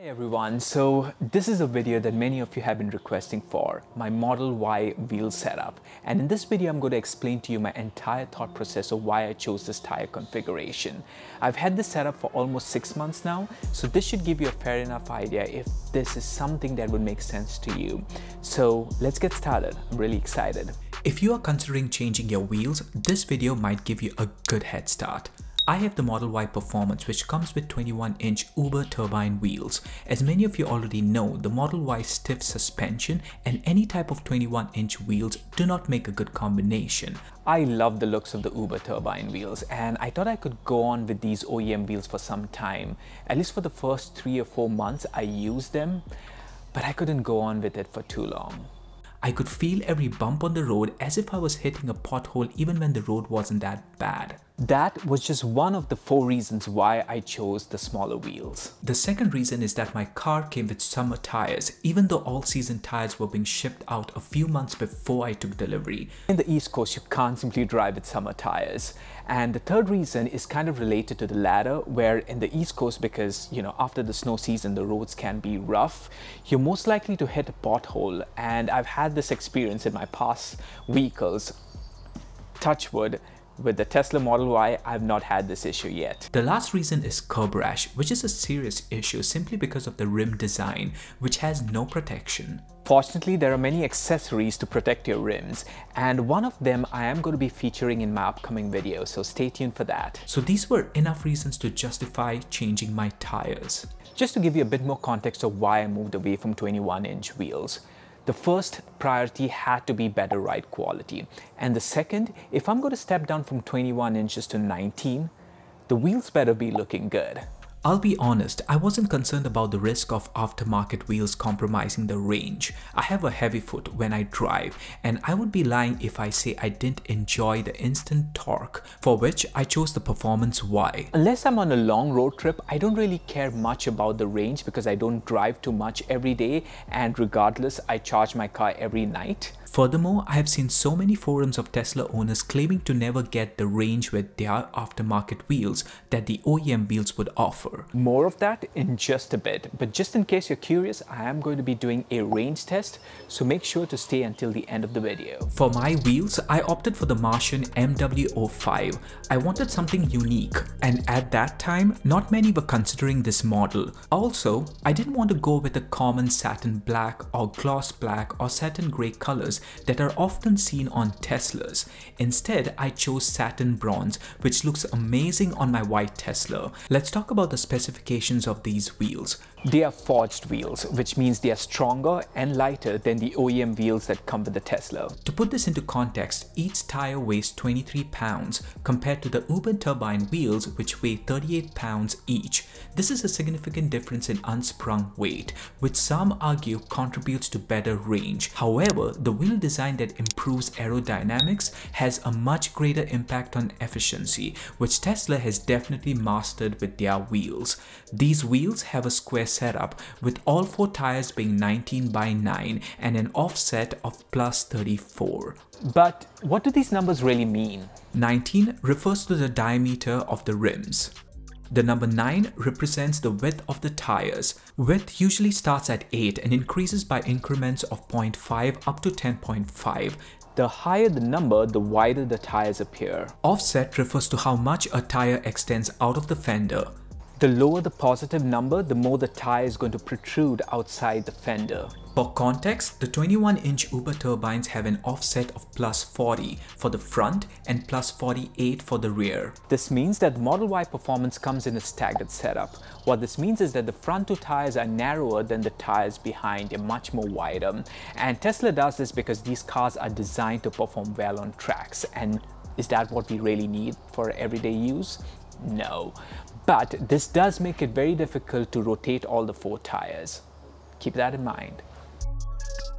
Hi everyone, so this is a video that many of you have been requesting for, my Model Y wheel setup. And in this video, I'm going to explain to you my entire thought process of why I chose this tire configuration. I've had this setup for almost 6 months now, so this should give you a fair enough idea if this is something that would make sense to you. So let's get started. I'm really excited. If you are considering changing your wheels, this video might give you a good head start. I have the Model Y Performance, which comes with 21-inch Uber turbine wheels. As many of you already know, the Model Y stiff suspension and any type of 21-inch wheels do not make a good combination. I love the looks of the Uber turbine wheels, and I thought I could go on with these OEM wheels for some time. At least for the first 3 or 4 months I used them, but I couldn't go on with it for too long. I could feel every bump on the road as if I was hitting a pothole even when the road wasn't that bad. That was just one of the 4 reasons why I chose the smaller wheels. The second reason is that my car came with summer tires, even though all-season tires were being shipped out a few months before I took delivery. In the East Coast, you can't simply drive with summer tires. And the third reason is kind of related to the latter, where in the East Coast, because after the snow season, the roads can be rough, you're most likely to hit a pothole. And I've had this experience in my past vehicles. Touch wood. With the Tesla Model Y, I've not had this issue yet. The last reason is curb rash, which is a serious issue simply because of the rim design, which has no protection. Fortunately, there are many accessories to protect your rims, and one of them I am going to be featuring in my upcoming video, so stay tuned for that. So these were enough reasons to justify changing my tires. Just to give you a bit more context of why I moved away from 21-inch wheels. The first priority had to be better ride quality. And the second, if I'm going to step down from 21 inches to 19, the wheels better be looking good. I'll be honest, I wasn't concerned about the risk of aftermarket wheels compromising the range. I have a heavy foot when I drive, and I would be lying if I say I didn't enjoy the instant torque, for which I chose the Performance Y. Unless I'm on a long road trip, I don't really care much about the range because I don't drive too much every day, and regardless, I charge my car every night. Furthermore, I have seen so many forums of Tesla owners claiming to never get the range with their aftermarket wheels that the OEM wheels would offer. More of that in just a bit, but just in case you're curious, I am going to be doing a range test, so make sure to stay until the end of the video. For my wheels, I opted for the Martian MW05. I wanted something unique, and at that time, not many were considering this model. Also, I didn't want to go with the common satin black or gloss black or satin grey colors that are often seen on Teslas. Instead, I chose satin bronze, which looks amazing on my white Tesla. Let's talk about the specifications of these wheels. They are forged wheels, which means they are stronger and lighter than the OEM wheels that come with the Tesla. To put this into context, each tire weighs 23 pounds compared to the Uber turbine wheels, which weigh 38 pounds each. This is a significant difference in unsprung weight, which some argue contributes to better range. However, the wheel design that improves aerodynamics has a much greater impact on efficiency, which Tesla has definitely mastered with their wheels. These wheels have a square setup, with all 4 tires being 19/9 and an offset of +34. But what do these numbers really mean? 19 refers to the diameter of the rims. The number 9 represents the width of the tires. Width usually starts at 8 and increases by increments of 0.5 up to 10.5. The higher the number, the wider the tires appear. Offset refers to how much a tire extends out of the fender. The lower the positive number, the more the tire is going to protrude outside the fender. For context, the 21-inch Uber turbines have an offset of +40 for the front and +48 for the rear. This means that the Model Y Performance comes in a staggered setup. What this means is that the front 2 tires are narrower than the tires behind, they're much more wider. And Tesla does this because these cars are designed to perform well on tracks. And is that what we really need for everyday use? No. But this does make it very difficult to rotate all the 4 tires. Keep that in mind.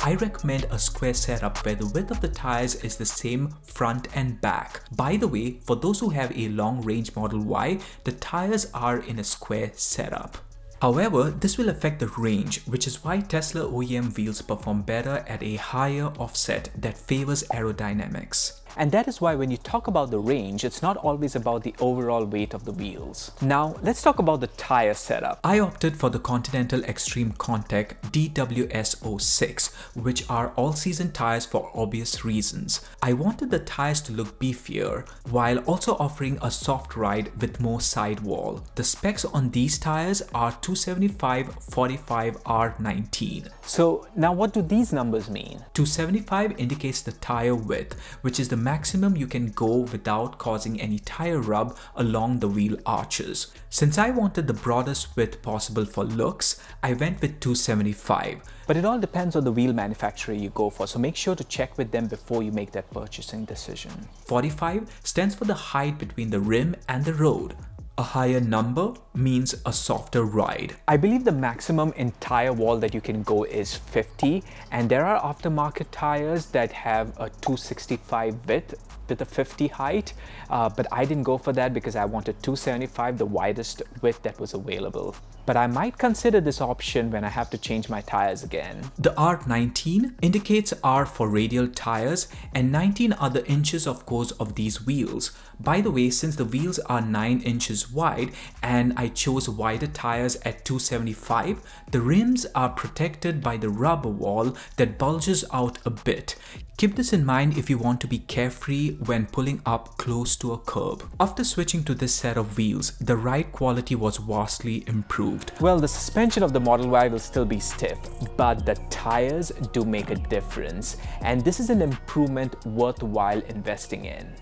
I recommend a square setup where the width of the tires is the same front and back. By the way, for those who have a long range Model Y, the tires are in a square setup. However, this will affect the range, which is why Tesla OEM wheels perform better at a higher offset that favors aerodynamics. And that is why when you talk about the range, it's not always about the overall weight of the wheels. Now, let's talk about the tire setup. I opted for the Continental Extreme Contec DWS-06, which are all-season tires for obvious reasons. I wanted the tires to look beefier, while also offering a soft ride with more sidewall. The specs on these tires are 275/45R19. So now what do these numbers mean? 275 indicates the tire width, which is the maximum you can go without causing any tire rub along the wheel arches. Since I wanted the broadest width possible for looks, I went with 275. But it all depends on the wheel manufacturer you go for, so make sure to check with them before you make that purchasing decision. 45 stands for the height between the rim and the road. A higher number means a softer ride. I believe the maximum in tire wall that you can go is 50, and there are aftermarket tires that have a 265 width with a 50 height, but I didn't go for that because I wanted 275, the widest width that was available. But I might consider this option when I have to change my tires again. The R19 indicates R for radial tires, and 19 are the inches of course of these wheels. By the way, since the wheels are 9 inches wide and I chose wider tires at 275, the rims are protected by the rubber wall that bulges out a bit. Keep this in mind if you want to be carefree when pulling up close to a curb. After switching to this set of wheels, the ride quality was vastly improved. Well, the suspension of the Model Y will still be stiff, but the tires do make a difference, and this is an improvement worthwhile investing in.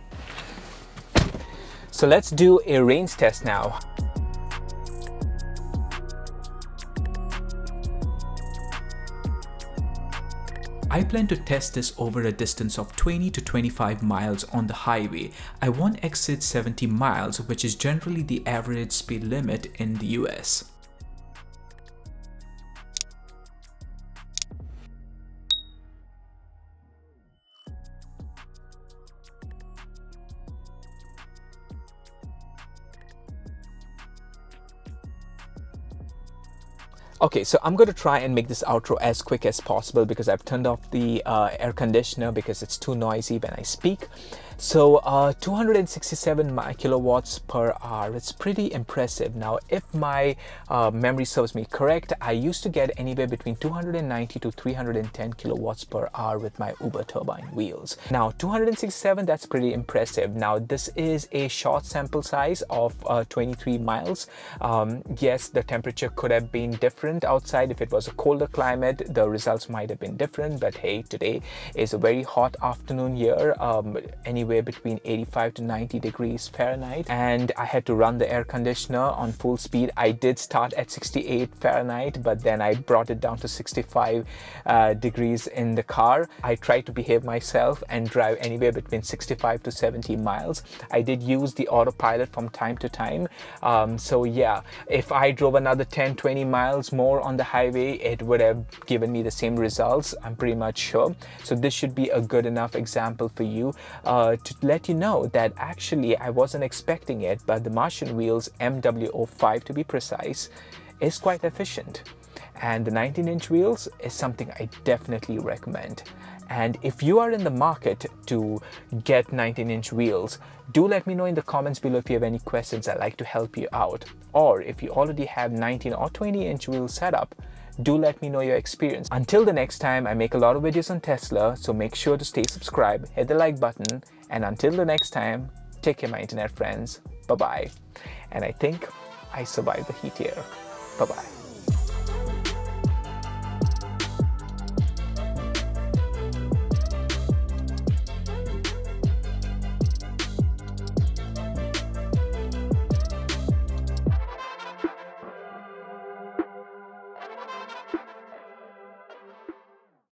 So let's do a range test now. I plan to test this over a distance of 20 to 25 miles on the highway. I won't exceed 70 miles, which is generally the average speed limit in the US. Okay, so I'm going to try and make this outro as quick as possible because I've turned off the air conditioner because it's too noisy when I speak. So 267 kilowatts per hour, it's pretty impressive. Now, if my memory serves me correct, I used to get anywhere between 290 to 310 kilowatts per hour with my Uber turbine wheels. Now, 267, that's pretty impressive. Now, this is a short sample size of 23 miles. Yes, the temperature could have been different outside. If it was a colder climate, the results might have been different, but hey, today is a very hot afternoon here, anywhere between 85 to 90 degrees Fahrenheit, and I had to run the air conditioner on full speed. I did start at 68 Fahrenheit, but then I brought it down to 65 degrees in the car. I tried to behave myself and drive anywhere between 65 to 70 miles. I did use the autopilot from time to time. So yeah, if I drove another 10-20 miles more on the highway, it would have given me the same results, I'm pretty much sure. So this should be a good enough example for you to let you know that actually I wasn't expecting it, but the Martian wheels, MW05 to be precise, is quite efficient. And the 19-inch wheels is something I definitely recommend. And if you are in the market to get 19-inch wheels, do let me know in the comments below if you have any questions. I'd like to help you out. Or if you already have 19 or 20-inch wheels set up, do let me know your experience. Until the next time, I make a lot of videos on Tesla, so make sure to stay subscribed, hit the like button, and until the next time, take care my internet friends. Bye-bye. And I think I survived the heat here. Bye-bye.